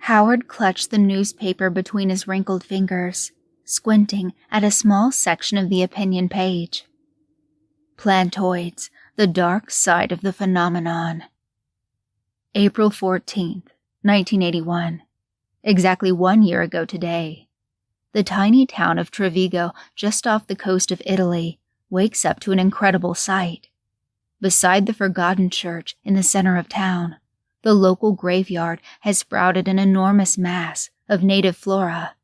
Howard clutched the newspaper between his wrinkled fingers, squinting at a small section of the opinion page. Plantoids, the dark side of the phenomenon. April 14th, 1981. Exactly 1 year ago today. The tiny town of Trevigo, just off the coast of Italy, wakes up to an incredible sight. Beside the forgotten church in the center of town, the local graveyard has sprouted an enormous mass of native flora,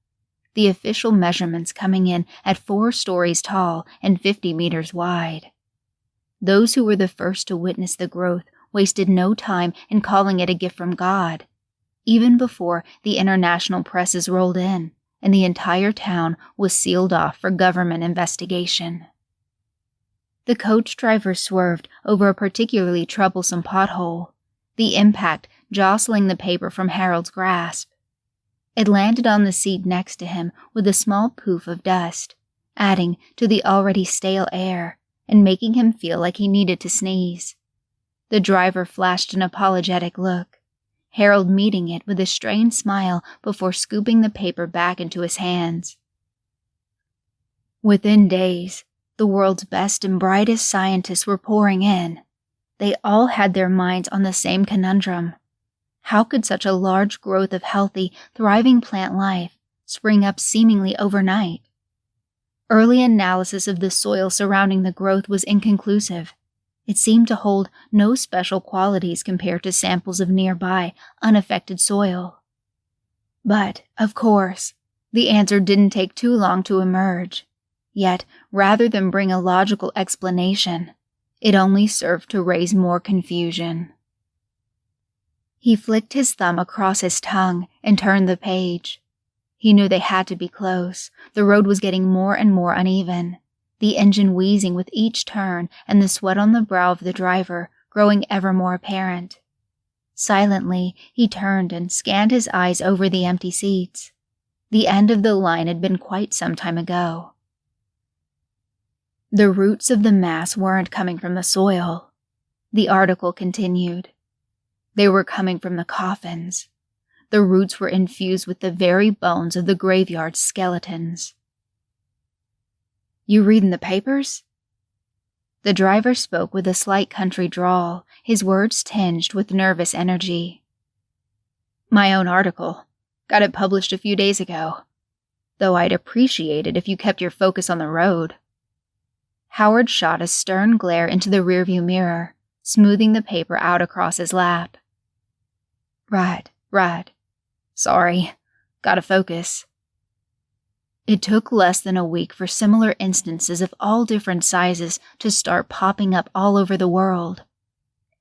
the official measurements coming in at 4 stories tall and 50 meters wide. Those who were the first to witness the growth wasted no time in calling it a gift from God, even before the international presses rolled in and the entire town was sealed off for government investigation. The coach driver swerved over a particularly troublesome pothole, the impact jostling the paper from Harold's grasp. It landed on the seat next to him with a small poof of dust, adding to the already stale air and making him feel like he needed to sneeze. The driver flashed an apologetic look, Harold meeting it with a strained smile before scooping the paper back into his hands. Within days, the world's best and brightest scientists were pouring in. They all had their minds on the same conundrum. How could such a large growth of healthy, thriving plant life spring up seemingly overnight? Early analysis of the soil surrounding the growth was inconclusive. It seemed to hold no special qualities compared to samples of nearby, unaffected soil. But, of course, the answer didn't take too long to emerge. Yet, rather than bring a logical explanation, it only served to raise more confusion. He flicked his thumb across his tongue and turned the page. He knew they had to be close. The road was getting more and more uneven, the engine wheezing with each turn and the sweat on the brow of the driver growing ever more apparent. Silently, he turned and scanned his eyes over the empty seats. The end of the line had been quite some time ago. The roots of the mass weren't coming from the soil, the article continued. They were coming from the coffins. The roots were infused with the very bones of the graveyard's skeletons. "You readin' the papers?" The driver spoke with a slight country drawl, his words tinged with nervous energy. "My own article. Got it published a few days ago. Though I'd appreciate it if you kept your focus on the road." Howard shot a stern glare into the rearview mirror, smoothing the paper out across his lap. Right. Sorry. Gotta focus." It took less than a week for similar instances of all different sizes to start popping up all over the world.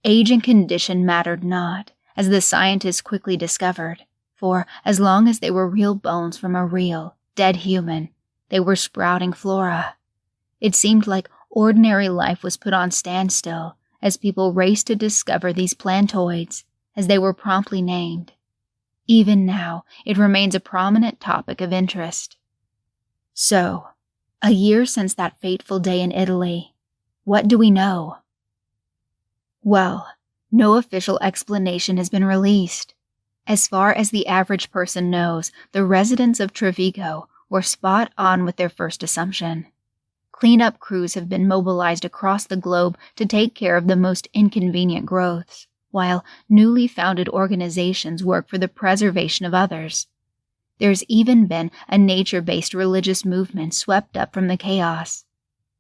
Age and condition mattered not, as the scientists quickly discovered, for as long as they were real bones from a real, dead human, they were sprouting flora. It seemed like ordinary life was put on standstill as people raced to discover these plantoids, as they were promptly named. Even now, it remains a prominent topic of interest. So, a year since that fateful day in Italy, what do we know? Well, no official explanation has been released. As far as the average person knows, the residents of Trevigo were spot on with their first assumption. Cleanup crews have been mobilized across the globe to take care of the most inconvenient growths, while newly founded organizations work for the preservation of others. There's even been a nature-based religious movement swept up from the chaos.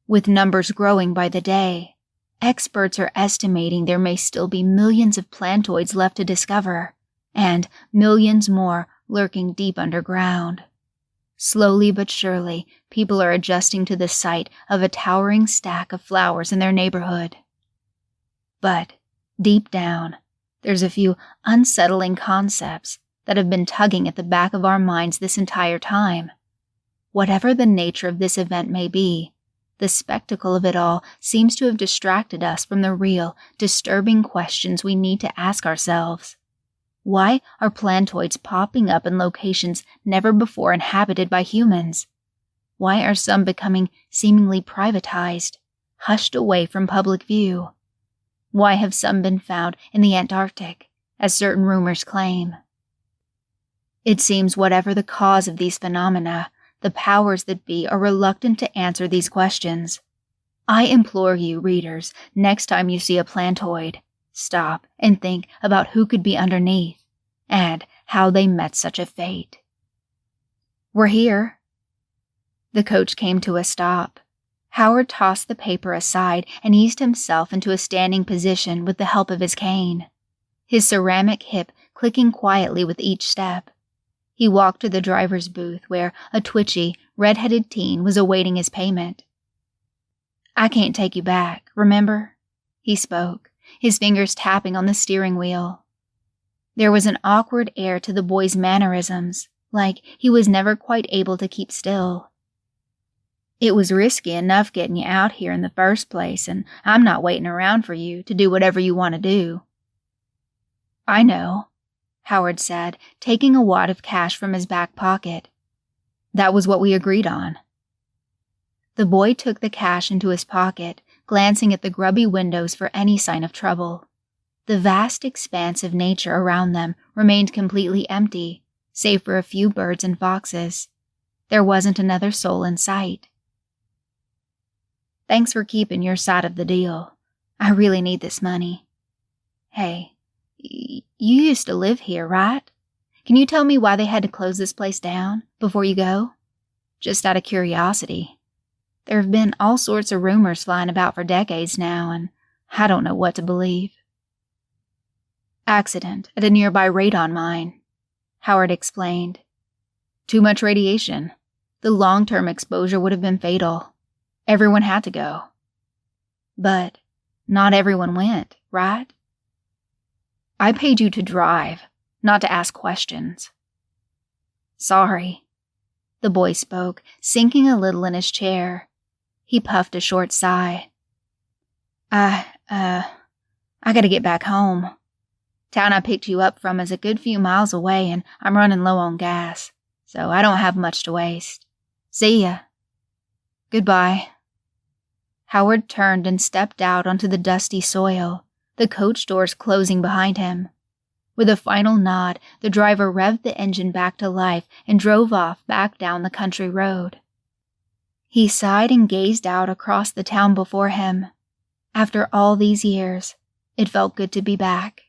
With numbers growing by the day, experts are estimating there may still be millions of plantoids left to discover, and millions more lurking deep underground. Slowly but surely, people are adjusting to the sight of a towering stack of flowers in their neighborhood. But deep down, there's a few unsettling concepts that have been tugging at the back of our minds this entire time. Whatever the nature of this event may be, the spectacle of it all seems to have distracted us from the real, disturbing questions we need to ask ourselves. Why are plantoids popping up in locations never before inhabited by humans? Why are some becoming seemingly privatized, hushed away from public view? Why have some been found in the Antarctic, as certain rumors claim? It seems whatever the cause of these phenomena, the powers that be are reluctant to answer these questions. I implore you, readers, next time you see a plantoid, stop and think about who could be underneath, and how they met such a fate. We're here. The coach came to a stop. Howard tossed the paper aside and eased himself into a standing position with the help of his cane, his ceramic hip clicking quietly with each step. He walked to the driver's booth where a twitchy, red-headed teen was awaiting his payment. "I can't take you back, remember?" he spoke, his fingers tapping on the steering wheel. There was an awkward air to the boy's mannerisms, like he was never quite able to keep still. "It was risky enough getting you out here in the first place, and I'm not waiting around for you to do whatever you want to do." "I know," Howard said, taking a wad of cash from his back pocket. "That was what we agreed on." The boy took the cash into his pocket, glancing at the grubby windows for any sign of trouble. The vast expanse of nature around them remained completely empty, save for a few birds and foxes. There wasn't another soul in sight. "Thanks for keeping your side of the deal. I really need this money. Hey, you used to live here, right? Can you tell me why they had to close this place down before you go? Just out of curiosity. There have been all sorts of rumors flying about for decades now, and I don't know what to believe." "Accident at a nearby radon mine," Howard explained. "Too much radiation. The long-term exposure would have been fatal. Everyone had to go." "But not everyone went, right?" "I paid you to drive, not to ask questions." "Sorry," the boy spoke, sinking a little in his chair. He puffed a short sigh. I gotta get back home. Town I picked you up from is a good few miles away, and I'm running low on gas, so I don't have much to waste. See ya." "Goodbye." Howard turned and stepped out onto the dusty soil, the coach doors closing behind him. With a final nod, the driver revved the engine back to life and drove off back down the country road. He sighed and gazed out across the town before him. After all these years, it felt good to be back.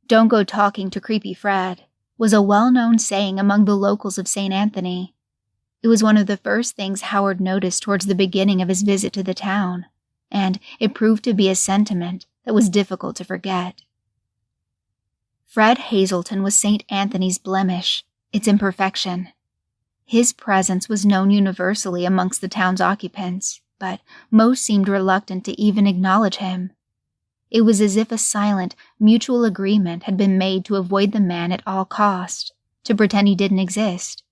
"Don't go talking to Creepy Fred" was a well-known saying among the locals of St. Anthony. It was one of the first things Howard noticed towards the beginning of his visit to the town, and it proved to be a sentiment that was difficult to forget. Fred Hazelton was St. Anthony's blemish, its imperfection. His presence was known universally amongst the town's occupants, but most seemed reluctant to even acknowledge him. It was as if a silent, mutual agreement had been made to avoid the man at all cost, to pretend he didn't exist.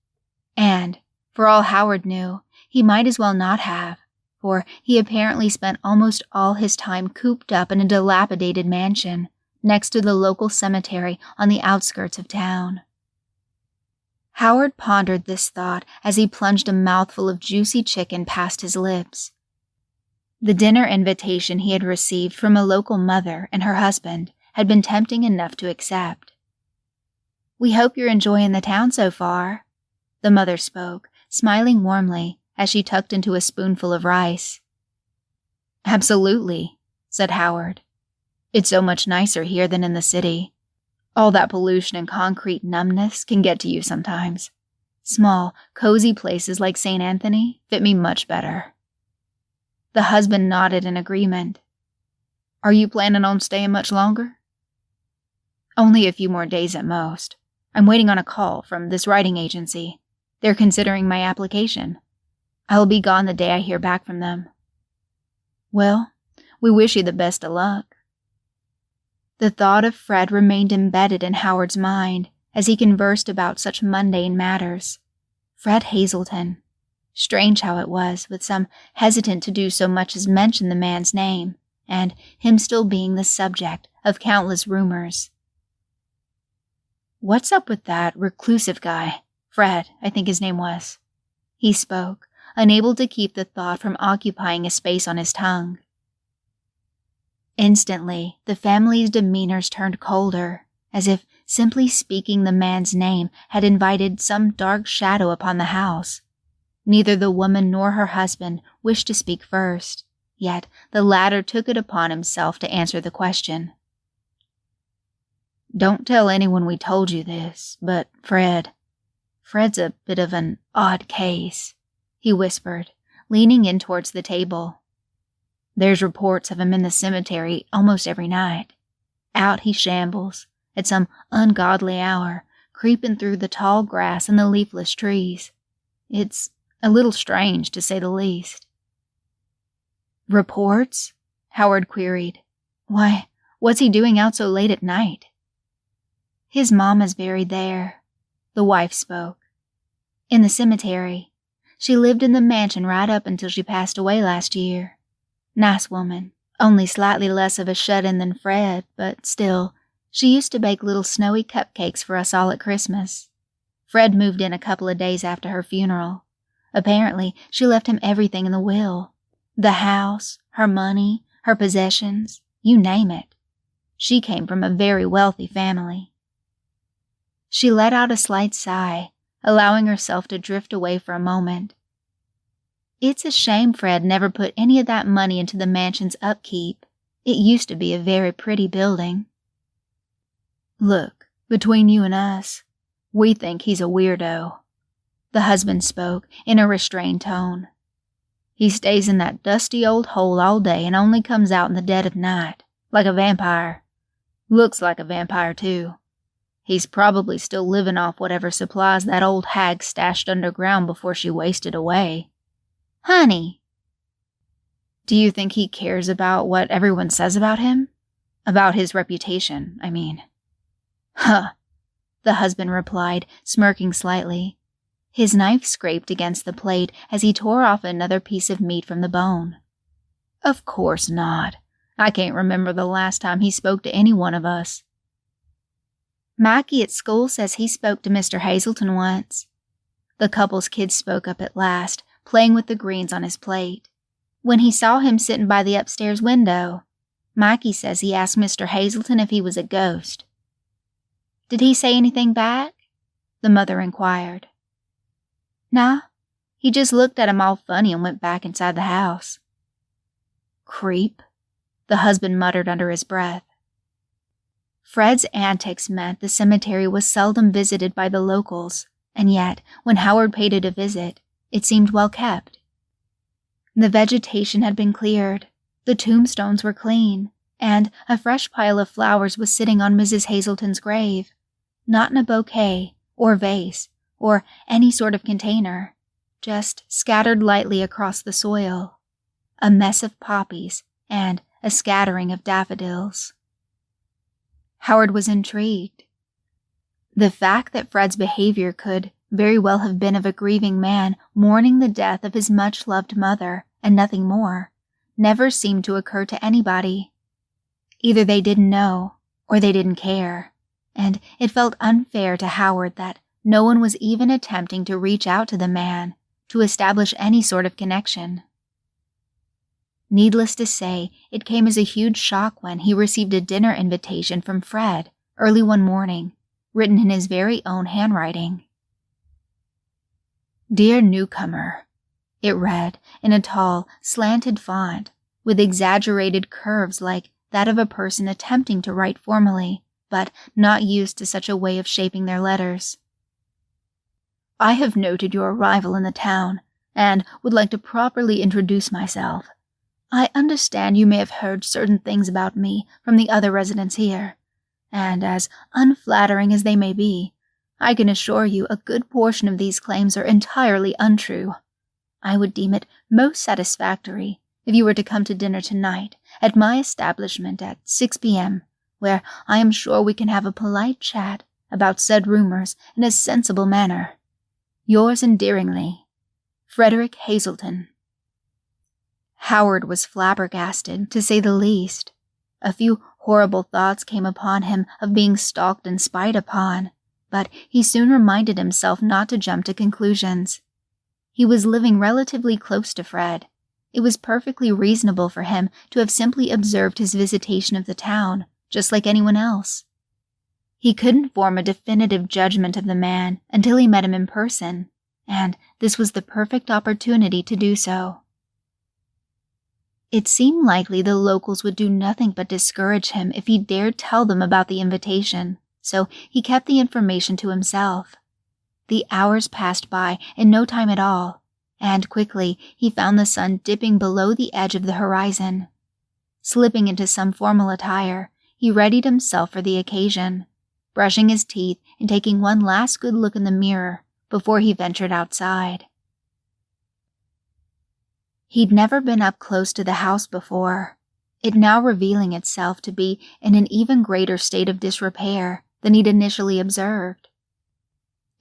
And, for all Howard knew, he might as well not have, for he apparently spent almost all his time cooped up in a dilapidated mansion next to the local cemetery on the outskirts of town. Howard pondered this thought as he plunged a mouthful of juicy chicken past his lips. The dinner invitation he had received from a local mother and her husband had been tempting enough to accept. "We hope you're enjoying the town so far," the mother spoke, smiling warmly as she tucked into a spoonful of rice. "Absolutely," said Howard. "It's so much nicer here than in the city. All that pollution and concrete numbness can get to you sometimes. Small, cozy places like St. Anthony fit me much better." The husband nodded in agreement. "Are you planning on staying much longer?" "Only a few more days at most. I'm waiting on a call from this writing agency. They're considering my application. I'll be gone the day I hear back from them." "Well, we wish you the best of luck." The thought of Fred remained embedded in Howard's mind as he conversed about such mundane matters. Fred Hazelton. Strange how it was, with some hesitant to do so much as mention the man's name, and him still being the subject of countless rumors. "What's up with that reclusive guy? Fred, I think his name was." He spoke, unable to keep the thought from occupying a space on his tongue. Instantly, the family's demeanors turned colder, as if simply speaking the man's name had invited some dark shadow upon the house. Neither the woman nor her husband wished to speak first, yet the latter took it upon himself to answer the question. "Don't tell anyone we told you this, but Fred's a bit of an odd case," he whispered, leaning in towards the table. "There's reports of him in the cemetery almost every night. Out he shambles, at some ungodly hour, creeping through the tall grass and the leafless trees. It's a little strange, to say the least." "Reports?" Howard queried. "Why, what's he doing out so late at night?" "His mom is buried there," the wife spoke. "In the cemetery. She lived in the mansion right up until she passed away last year. Nice woman, only slightly less of a shut-in than Fred, but still, she used to bake little snowy cupcakes for us all at Christmas. Fred moved in a couple of days after her funeral. Apparently, she left him everything in the will. The house, her money, her possessions, you name it. She came from a very wealthy family." She let out a slight sigh, allowing herself to drift away for a moment. "It's a shame Fred never put any of that money into the mansion's upkeep. It used to be a very pretty building." "Look, between you and us, we think he's a weirdo," the husband spoke in a restrained tone. "He stays in that dusty old hole all day and only comes out in the dead of night, like a vampire. Looks like a vampire, too. He's probably still living off whatever supplies that old hag stashed underground before she wasted away." "Honey!" "Do you think he cares about what everyone says about him? About his reputation, I mean." "Huh," the husband replied, smirking slightly. His knife scraped against the plate as he tore off another piece of meat from the bone. "Of course not. I can't remember the last time he spoke to any one of us." "Mikey at school says he spoke to Mr. Hazelton once." The couple's kid spoke up at last, playing with the greens on his plate. "When he saw him sitting by the upstairs window, Mikey says he asked Mr. Hazelton if he was a ghost." "Did he say anything back?" the mother inquired. "Nah, he just looked at him all funny and went back inside the house." "Creep," the husband muttered under his breath. Fred's antics meant the cemetery was seldom visited by the locals, and yet, when Howard paid it a visit, it seemed well kept. The vegetation had been cleared, the tombstones were clean, and a fresh pile of flowers was sitting on Mrs. Hazelton's grave, not in a bouquet or vase or any sort of container, just scattered lightly across the soil, a mess of poppies and a scattering of daffodils. Howard was intrigued. The fact that Fred's behavior could very well have been of a grieving man mourning the death of his much-loved mother and nothing more never seemed to occur to anybody. Either they didn't know or they didn't care, and it felt unfair to Howard that no one was even attempting to reach out to the man to establish any sort of connection. Needless to say, it came as a huge shock when he received a dinner invitation from Fred early one morning, written in his very own handwriting. "Dear newcomer," it read in a tall, slanted font with exaggerated curves like that of a person attempting to write formally, but not used to such a way of shaping their letters. "I have noted your arrival in the town and would like to properly introduce myself. I understand you may have heard certain things about me from the other residents here, and as unflattering as they may be, I can assure you a good portion of these claims are entirely untrue. I would deem it most satisfactory if you were to come to dinner tonight at my establishment at 6 p.m., where I am sure we can have a polite chat about said rumors in a sensible manner. Yours endearingly, Frederick Hazelton." Howard was flabbergasted, to say the least. A few horrible thoughts came upon him of being stalked and spied upon, but he soon reminded himself not to jump to conclusions. He was living relatively close to Fred. It was perfectly reasonable for him to have simply observed his visitation of the town, just like anyone else. He couldn't form a definitive judgment of the man until he met him in person, and this was the perfect opportunity to do so. It seemed likely the locals would do nothing but discourage him if he dared tell them about the invitation, so he kept the information to himself. The hours passed by in no time at all, and quickly he found the sun dipping below the edge of the horizon. Slipping into some formal attire, he readied himself for the occasion, brushing his teeth and taking one last good look in the mirror before he ventured outside. He'd never been up close to the house before, it now revealing itself to be in an even greater state of disrepair than he'd initially observed.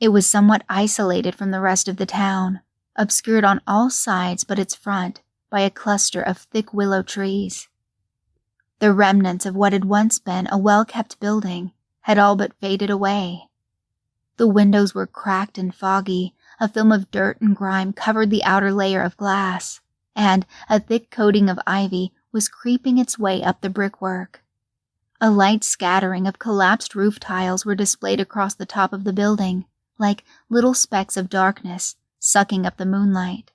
It was somewhat isolated from the rest of the town, obscured on all sides but its front by a cluster of thick willow trees. The remnants of what had once been a well-kept building had all but faded away. The windows were cracked and foggy, a film of dirt and grime covered the outer layer of glass, and a thick coating of ivy was creeping its way up the brickwork. A light scattering of collapsed roof tiles were displayed across the top of the building, like little specks of darkness sucking up the moonlight.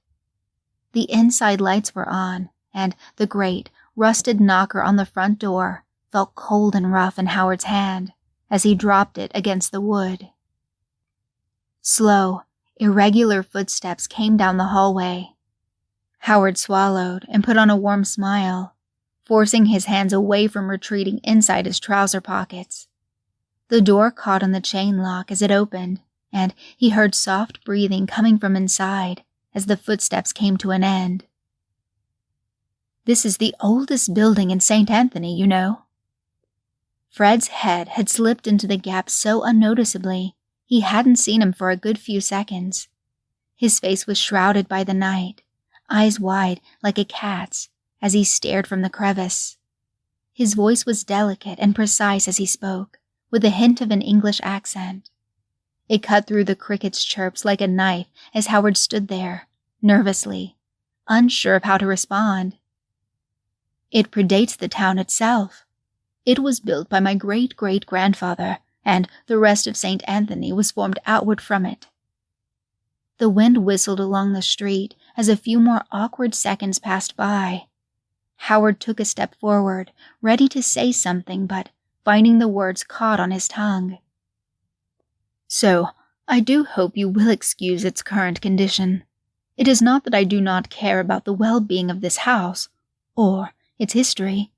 The inside lights were on, and the great, rusted knocker on the front door felt cold and rough in Howard's hand as he dropped it against the wood. Slow, irregular footsteps came down the hallway. Howard swallowed and put on a warm smile, forcing his hands away from retreating inside his trouser pockets. The door caught on the chain lock as it opened, and he heard soft breathing coming from inside as the footsteps came to an end. "This is the oldest building in St. Anthony, you know." Fred's head had slipped into the gap so unnoticeably he hadn't seen him for a good few seconds. His face was shrouded by the night, eyes wide like a cat's as he stared from the crevice. His voice was delicate and precise as he spoke, with a hint of an English accent. It cut through the cricket's chirps like a knife as Howard stood there, nervously, unsure of how to respond. "It predates the town itself. It was built by my great-great-grandfather, and the rest of St. Anthony was formed outward from it." The wind whistled along the street as a few more awkward seconds passed by. Howard took a step forward, ready to say something, but finding the words caught on his tongue. "So, I do hope you will excuse its current condition. It is not that I do not care about the well-being of this house, or its history.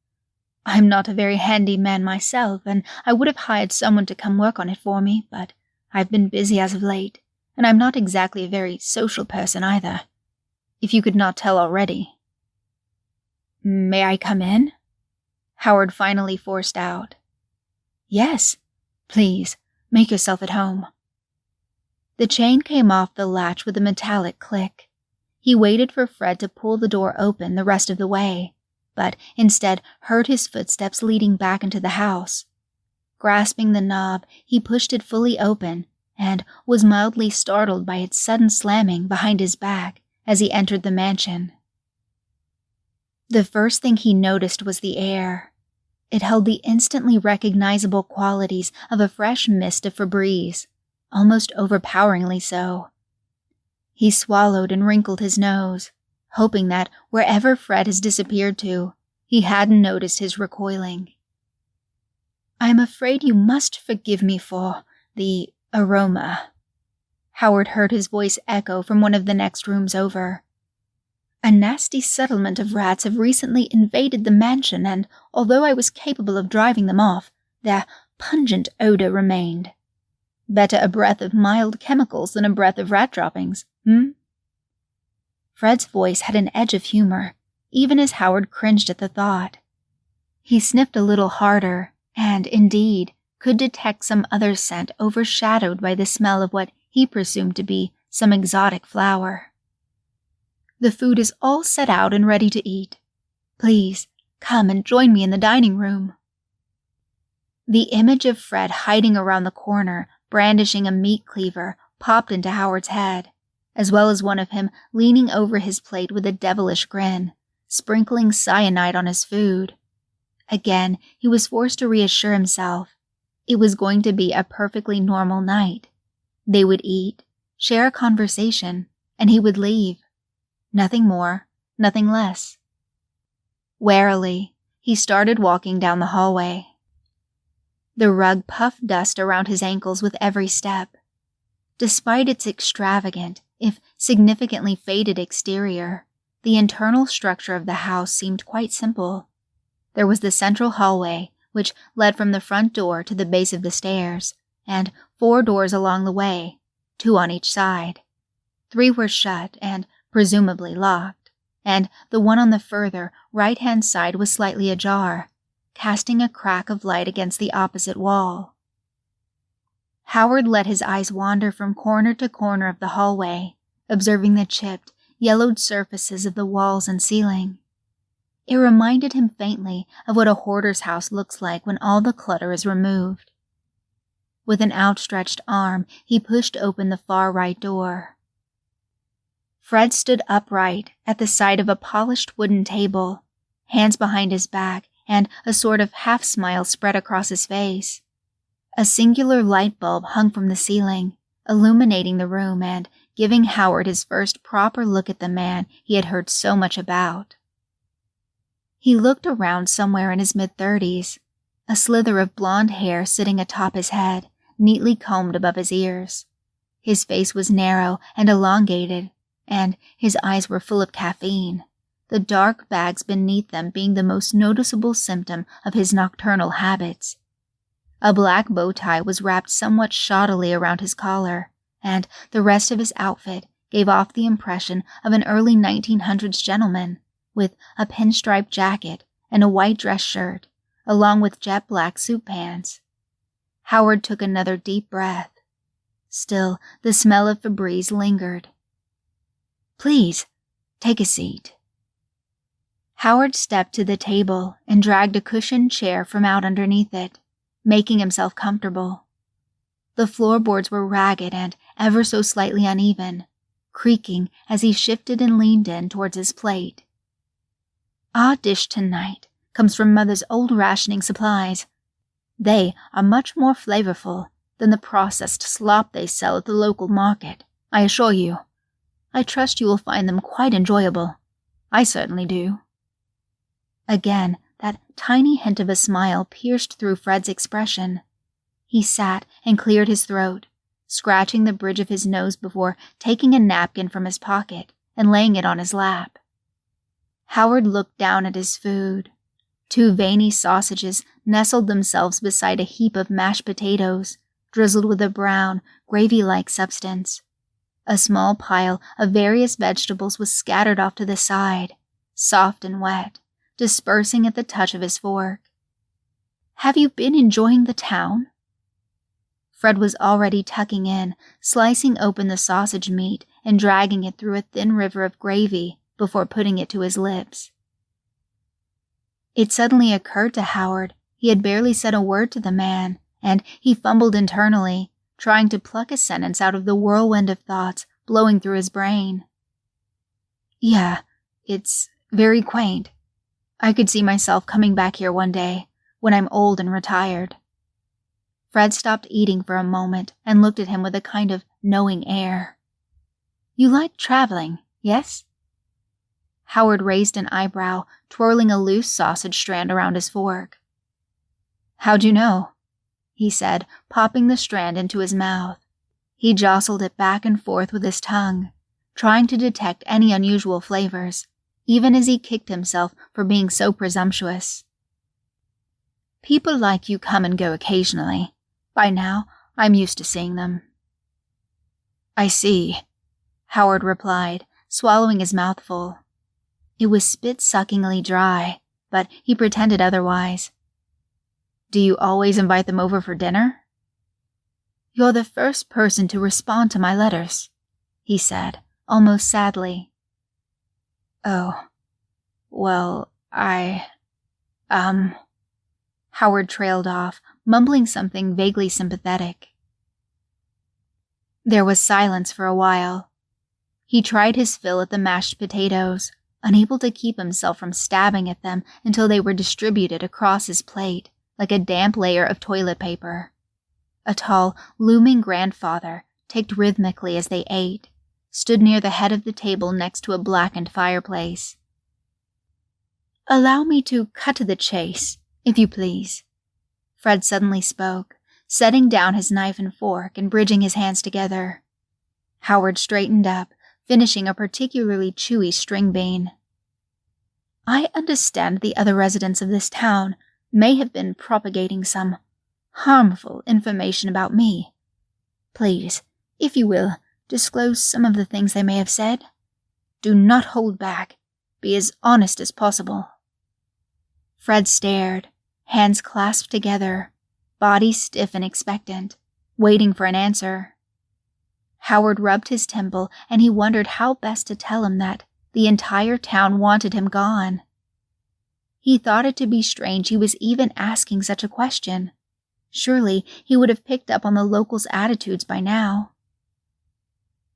I'm not a very handy man myself, and I would have hired someone to come work on it for me, but I've been busy as of late, and I'm not exactly a very social person either, if you could not tell already." "May I come in?" Howard finally forced out. "Yes, please, make yourself at home." The chain came off the latch with a metallic click. He waited for Fred to pull the door open the rest of the way, but instead heard his footsteps leading back into the house. Grasping the knob, he pushed it fully open and was mildly startled by its sudden slamming behind his back as he entered the mansion. The first thing he noticed was the air. It held the instantly recognizable qualities of a fresh mist of Febreze, almost overpoweringly so. He swallowed and wrinkled his nose, hoping that wherever Fred has disappeared to, he hadn't noticed his recoiling. "I'm afraid you must forgive me for the aroma," Howard heard his voice echo from one of the next rooms over. "A nasty settlement of rats have recently invaded the mansion, and although I was capable of driving them off, their pungent odor remained. Better a breath of mild chemicals than a breath of rat droppings, Fred's voice had an edge of humor, even as Howard cringed at the thought. He sniffed a little harder, and, indeed, could detect some other scent overshadowed by the smell of what he presumed to be some exotic flower. "The food is all set out and ready to eat. Please, come and join me in the dining room." The image of Fred hiding around the corner, brandishing a meat cleaver, popped into Howard's head, as well as one of him leaning over his plate with a devilish grin, sprinkling cyanide on his food. Again, he was forced to reassure himself. It was going to be a perfectly normal night. They would eat, share a conversation, and he would leave. Nothing more, nothing less. Warily, he started walking down the hallway. The rug puffed dust around his ankles with every step. Despite its extravagant, if significantly faded exterior, the internal structure of the house seemed quite simple. There was the central hallway, which led from the front door to the base of the stairs, and 4 doors along the way, 2 on each side. 3 were shut and presumably locked, and the one on the further right-hand side was slightly ajar, casting a crack of light against the opposite wall. Howard let his eyes wander from corner to corner of the hallway, observing the chipped, yellowed surfaces of the walls and ceiling. It reminded him faintly of what a hoarder's house looks like when all the clutter is removed. With an outstretched arm, he pushed open the far right door. Fred stood upright at the side of a polished wooden table, hands behind his back and a sort of half-smile spread across his face. A singular light bulb hung from the ceiling, illuminating the room and giving Howard his first proper look at the man he had heard so much about. He looked around somewhere in his mid-30s, a slither of blonde hair sitting atop his head, neatly combed above his ears. His face was narrow and elongated, and his eyes were full of caffeine, the dark bags beneath them being the most noticeable symptom of his nocturnal habits. A black bow tie was wrapped somewhat shoddily around his collar, and the rest of his outfit gave off the impression of an early 1900s gentleman, with a pinstripe jacket and a white dress shirt, along with jet black suit pants. Howard took another deep breath. Still, the smell of Febreze lingered. "Please, take a seat." Howard stepped to the table and dragged a cushioned chair from out underneath it, making himself comfortable. The floorboards were ragged and ever so slightly uneven, creaking as he shifted and leaned in towards his plate. "Our dish tonight comes from Mother's old rationing supplies. They are much more flavorful than the processed slop they sell at the local market, I assure you. I trust you will find them quite enjoyable. I certainly do." Again, that tiny hint of a smile pierced through Fred's expression. He sat and cleared his throat, scratching the bridge of his nose before taking a napkin from his pocket and laying it on his lap. Howard looked down at his food. 2 veiny sausages nestled themselves beside a heap of mashed potatoes, drizzled with a brown, gravy-like substance. A small pile of various vegetables was scattered off to the side, soft and wet, dispersing at the touch of his fork. "Have you been enjoying the town?" Fred was already tucking in, slicing open the sausage meat and dragging it through a thin river of gravy before putting it to his lips. It suddenly occurred to Howard he had barely said a word to the man, and he fumbled internally, trying to pluck a sentence out of the whirlwind of thoughts blowing through his brain. "Yeah, it's very quaint. I could see myself coming back here one day, when I'm old and retired." Fred stopped eating for a moment and looked at him with a kind of knowing air. "You like traveling, yes?" Howard raised an eyebrow, twirling a loose sausage strand around his fork. "How'd you know?" he said, popping the strand into his mouth. He jostled it back and forth with his tongue, trying to detect any unusual flavors, even as he kicked himself for being so presumptuous. "People like you come and go occasionally. By now, I'm used to seeing them." "I see," Howard replied, swallowing his mouthful. It was spit-suckingly dry, but he pretended otherwise. "Do you always invite them over for dinner?" "You're the first person to respond to my letters," he said, almost sadly. "Oh, well, Howard trailed off, mumbling something vaguely sympathetic. There was silence for a while. He tried his fill at the mashed potatoes, unable to keep himself from stabbing at them until they were distributed across his plate, like a damp layer of toilet paper. a tall, looming grandfather, ticked rhythmically as they ate, stood near the head of the table next to a blackened fireplace. "Allow me to cut to the chase, if you please," Fred suddenly spoke, setting down his knife and fork and bridging his hands together. Howard straightened up, finishing a particularly chewy string bean. "I understand the other residents of this town may have been propagating some harmful information about me. Please, if you will, disclose some of the things they may have said. Do not hold back. Be as honest as possible." Fred stared, hands clasped together, body stiff and expectant, waiting for an answer. Howard rubbed his temple, and he wondered how best to tell him that the entire town wanted him gone. He thought it to be strange he was even asking such a question. Surely he would have picked up on the locals' attitudes by now.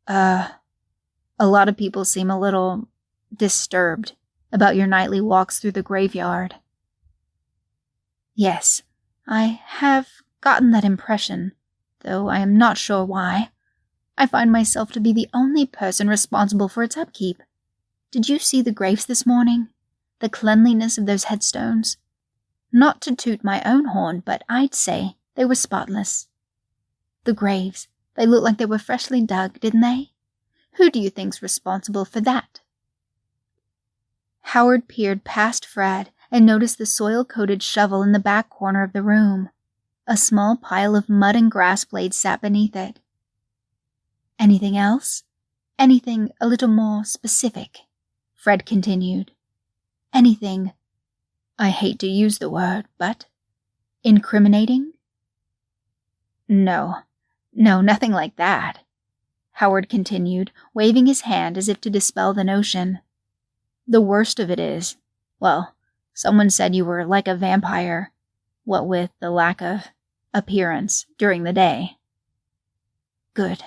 A lot of people seem a little disturbed about your nightly walks through the graveyard." "Yes, I have gotten that impression, though I am not sure why. I find myself to be the only person responsible for its upkeep. Did you see the graves this morning? The cleanliness of those headstones? Not to toot my own horn, but I'd say they were spotless. The graves, they looked like they were freshly dug, didn't they? Who do you think's responsible for that?" Howard peered past Fred and noticed the soil-coated shovel in the back corner of the room. A small pile of mud and grass blades sat beneath it. "Anything else? Anything a little more specific?" Fred continued. "Anything, I hate to use the word, but incriminating?" No, nothing like that," Howard continued, waving his hand as if to dispel the notion. "The worst of it is, well, someone said you were like a vampire, what with the lack of appearance during the day." Good.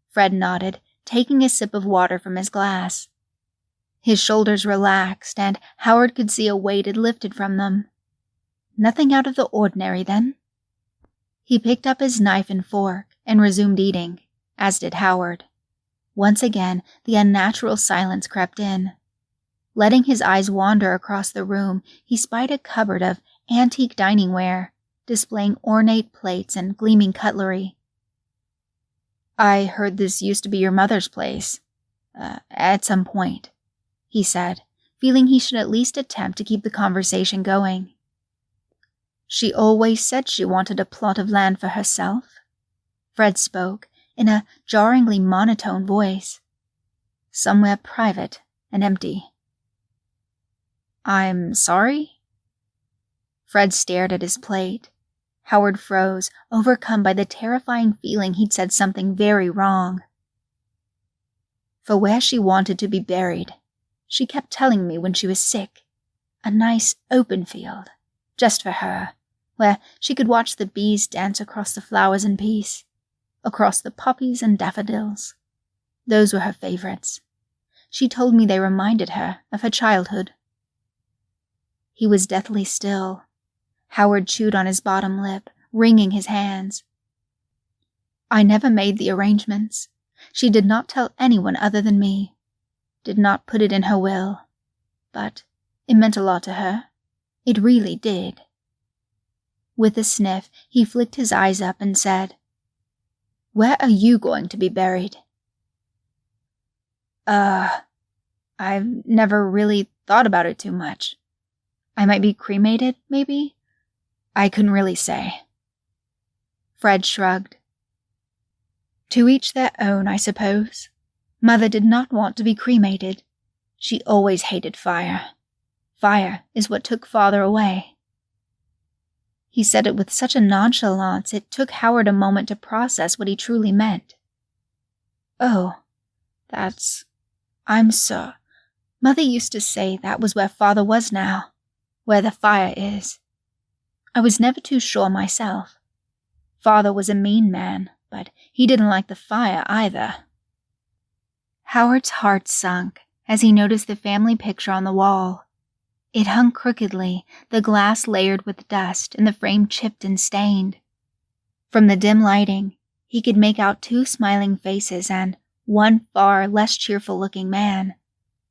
Fred nodded, taking a sip of water from his glass. His shoulders relaxed, and Howard could see a weight had lifted from them. Nothing out of the ordinary, then. He picked up his knife and fork and resumed eating, as did Howard. Once again, the unnatural silence crept in. Letting his eyes wander across the room, he spied a cupboard of antique dining ware, displaying ornate plates and gleaming cutlery. "I heard this used to be your mother's place, at some point," he said, feeling he should at least attempt to keep the conversation going. "She always said she wanted a plot of land for herself," Fred spoke, in a jarringly monotone voice. "Somewhere private and empty." "I'm sorry?" Fred stared at his plate. Howard froze, overcome by the terrifying feeling he'd said something very wrong. "For where she wanted to be buried, she kept telling me when she was sick. A nice open field, just for her, where she could watch the bees dance across the flowers in peace, across the poppies and daffodils. Those were her favorites. She told me they reminded her of her childhood." He was deathly still. Howard chewed on his bottom lip, wringing his hands. "I never made the arrangements. She did not tell anyone other than me. Did not put it in her will. But it meant a lot to her. It really did." With a sniff, he flicked his eyes up and said, "Where are you going to be buried?" I've never really thought about it too much. I might be cremated, maybe? I couldn't really say." Fred shrugged. "To each their own, I suppose. Mother did not want to be cremated. She always hated fire. Fire is what took Father away." He said it with such a nonchalance it took Howard a moment to process what he truly meant. "Oh, I'm so... Mother used to say that was where Father was now, where the fire is. I was never too sure myself. Father was a mean man, but he didn't like the fire either." Howard's heart sunk as he noticed the family picture on the wall. It hung crookedly, the glass layered with dust and the frame chipped and stained. From the dim lighting, he could make out 2 smiling faces and one far less cheerful-looking man,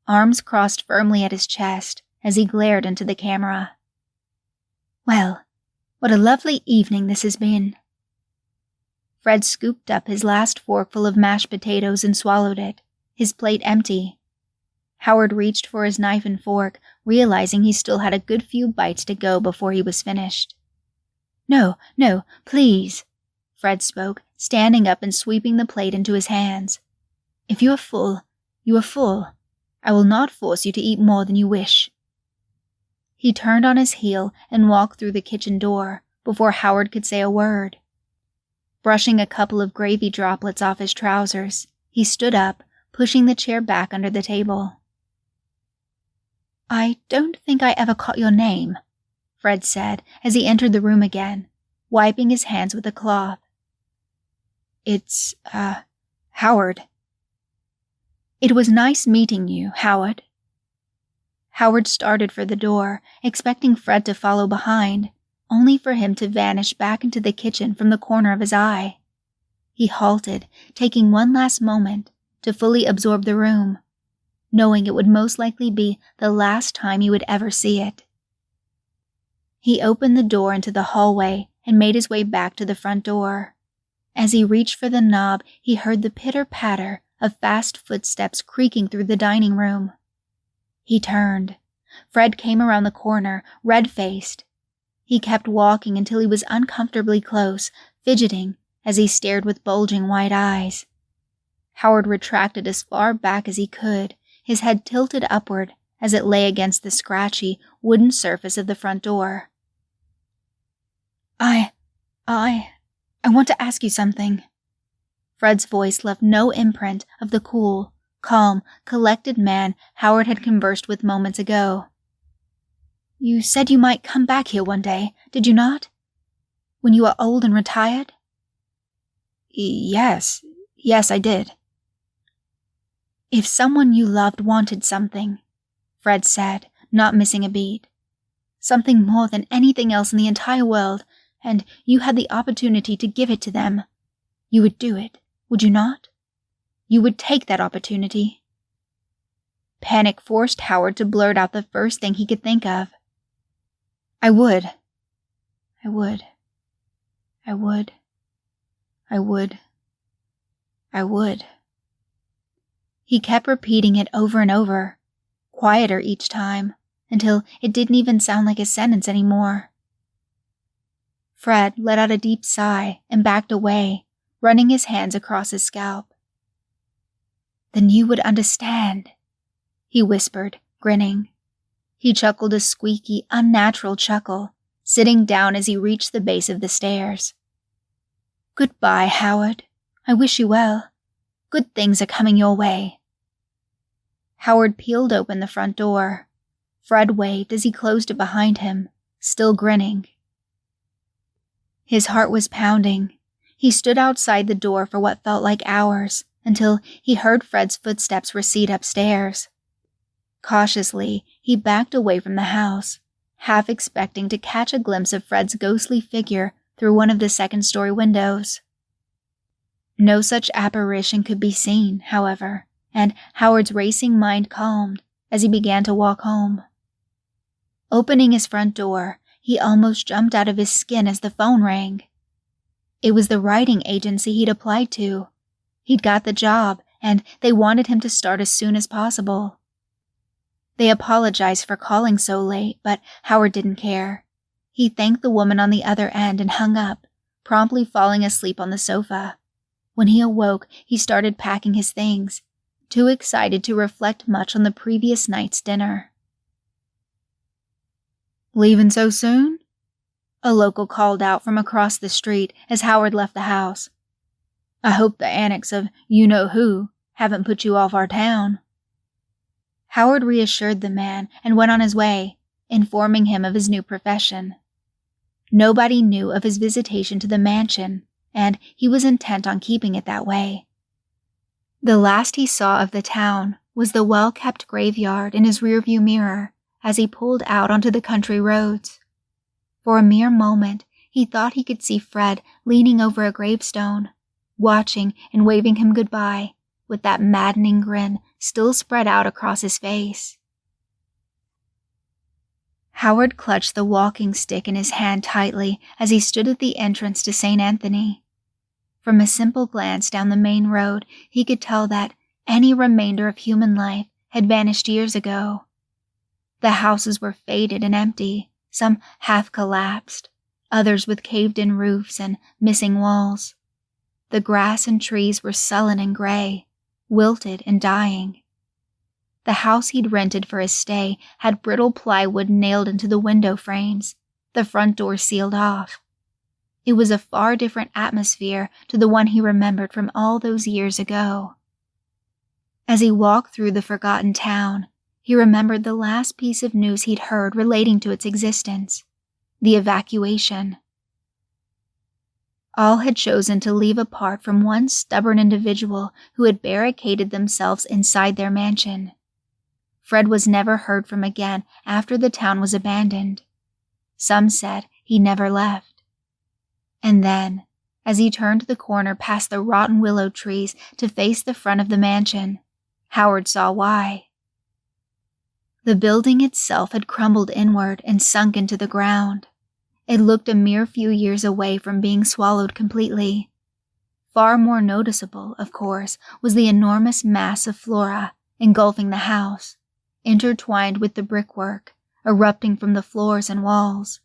arms crossed firmly at his chest as he glared into the camera. "Well, what a lovely evening this has been." Fred scooped up his last forkful of mashed potatoes and swallowed it, his plate empty. Howard reached for his knife and fork, realizing he still had a good few bites to go before he was finished. No, please," Fred spoke, standing up and sweeping the plate into his hands. "If you are full, you are full. I will not force you to eat more than you wish." He turned on his heel and walked through the kitchen door before Howard could say a word. Brushing a couple of gravy droplets off his trousers, he stood up, pushing the chair back under the table. "I don't think I ever caught your name," Fred said as he entered the room again, wiping his hands with a cloth. "It's, Howard." "It was nice meeting you, Howard." Howard started for the door, expecting Fred to follow behind, only for him to vanish back into the kitchen from the corner of his eye. He halted, taking one last moment to fully absorb the room, knowing it would most likely be the last time he would ever see it. He opened the door into the hallway and made his way back to the front door. As he reached for the knob, he heard the pitter-patter of fast footsteps creaking through the dining room. He turned. Fred came around the corner, red-faced. He kept walking until he was uncomfortably close, fidgeting as he stared with bulging white eyes. Howard retracted as far back as he could, his head tilted upward as it lay against the scratchy, wooden surface of the front door. I want to ask you something." Fred's voice left no imprint of the cool, calm, collected man Howard had conversed with moments ago. "You said you might come back here one day, did you not? When you are old and retired?" Yes, I did." "If someone you loved wanted something," Fred said, not missing a beat, "something more than anything else in the entire world, and you had the opportunity to give it to them, you would do it, would you not? You would take that opportunity." Panic forced Howard to blurt out the first thing he could think of. I would. He kept repeating it over and over, quieter each time, until it didn't even sound like a sentence anymore. Fred let out a deep sigh and backed away, running his hands across his scalp. "Then you would understand," he whispered, grinning. He chuckled a squeaky, unnatural chuckle, sitting down as he reached the base of the stairs. "Goodbye, Howard. I wish you well. Good things are coming your way." Howard peeled open the front door. Fred waved as he closed it behind him, still grinning. His heart was pounding. He stood outside the door for what felt like hours, until he heard Fred's footsteps recede upstairs. Cautiously, he backed away from the house, half expecting to catch a glimpse of Fred's ghostly figure through one of the second-story windows. No such apparition could be seen, however, and Howard's racing mind calmed as he began to walk home. Opening his front door, he almost jumped out of his skin as the phone rang. It was the writing agency he'd applied to. He'd got the job, and they wanted him to start as soon as possible. They apologized for calling so late, but Howard didn't care. He thanked the woman on the other end and hung up, promptly falling asleep on the sofa. When he awoke, he started packing his things, too excited to reflect much on the previous night's dinner. "Leaving so soon?" a local called out from across the street as Howard left the house. "I hope the annex of you-know-who haven't put you off our town." Howard reassured the man and went on his way, informing him of his new profession. Nobody knew of his visitation to the mansion, and he was intent on keeping it that way. The last he saw of the town was the well-kept graveyard in his rearview mirror as he pulled out onto the country roads. For a mere moment, he thought he could see Fred leaning over a gravestone, watching and waving him goodbye, with that maddening grin still spread out across his face. Howard clutched the walking stick in his hand tightly as he stood at the entrance to St. Anthony. From a simple glance down the main road, he could tell that any remainder of human life had vanished years ago. The houses were faded and empty, some half-collapsed, others with caved-in roofs and missing walls. The grass and trees were sullen and gray, wilted and dying. The house he'd rented for his stay had brittle plywood nailed into the window frames, the front door sealed off. It was a far different atmosphere to the one he remembered from all those years ago. As he walked through the forgotten town, he remembered the last piece of news he'd heard relating to its existence: the evacuation. All had chosen to leave apart from one stubborn individual who had barricaded themselves inside their mansion. Fred was never heard from again after the town was abandoned. Some said he never left. And then, as he turned the corner past the rotten willow trees to face the front of the mansion, Howard saw why. The building itself had crumbled inward and sunk into the ground. It looked a mere few years away from being swallowed completely. Far more noticeable, of course, was the enormous mass of flora engulfing the house, intertwined with the brickwork, erupting from the floors and walls.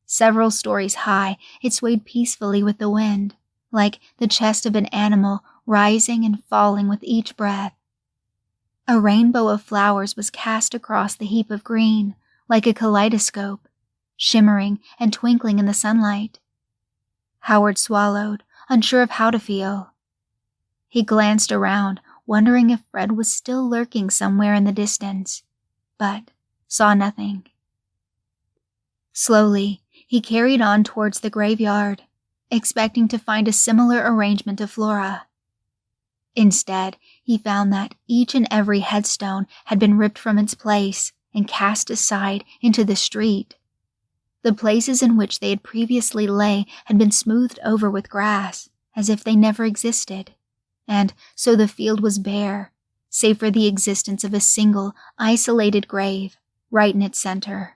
Several stories high, it swayed peacefully with the wind, like the chest of an animal rising and falling with each breath. A rainbow of flowers was cast across the heap of green, like a kaleidoscope, shimmering and twinkling in the sunlight. Howard swallowed, unsure of how to feel. He glanced around, wondering if Fred was still lurking somewhere in the distance, but saw nothing. Slowly, he carried on towards the graveyard, expecting to find a similar arrangement of flora. Instead, he found that each and every headstone had been ripped from its place and cast aside into the street. The places in which they had previously lay had been smoothed over with grass, as if they never existed, and so the field was bare, save for the existence of a single, isolated grave right in its center.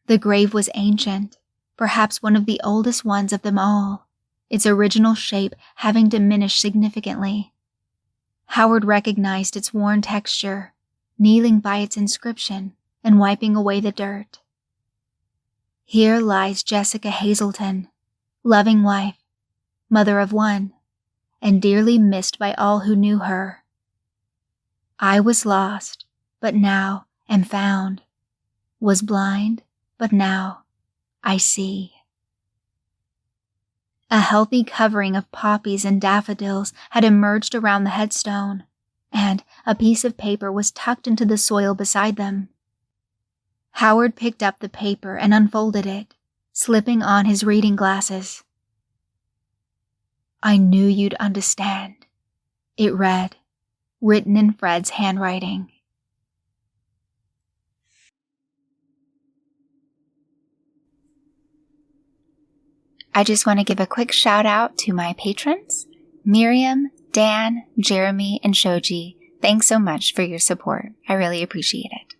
The grave was ancient, perhaps one of the oldest ones of them all, its original shape having diminished significantly. Howard recognized its worn texture, kneeling by its inscription and wiping away the dirt. Here lies Jessica Hazelton, loving wife, mother of one, and dearly missed by all who knew her. I was lost, but now am found. Was blind, but now I see. A healthy covering of poppies and daffodils had emerged around the headstone, and a piece of paper was tucked into the soil beside them. Howard picked up the paper and unfolded it, slipping on his reading glasses. I knew you'd understand, it read, written in Fred's handwriting. I just want to give a quick shout out to my patrons, Miriam, Dan, Jeremy, and Shoji. Thanks so much for your support. I really appreciate it.